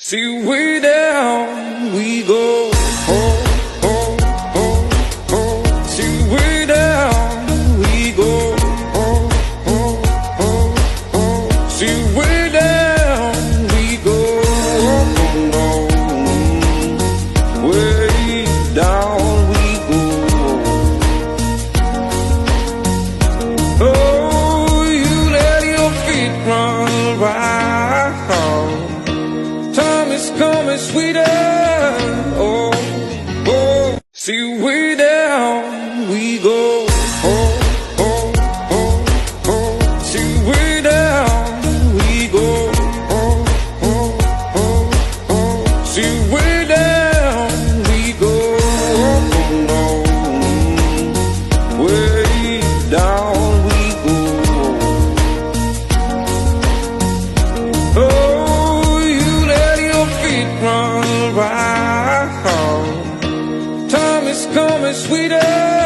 See, way down we go. Oh, oh, oh, oh. See, way down we go. Oh, oh, oh, oh. See, way down we go. Oh, no. Way down we go. Oh, you let your feet run wild. Time is coming, sweeter. Oh, oh. See, way down we go. Oh, oh, oh, oh. See, way down we go. Oh, oh, oh, oh. See, way down we go. Oh, no. Way down we go. Oh, run wild. Time is coming, sweeter.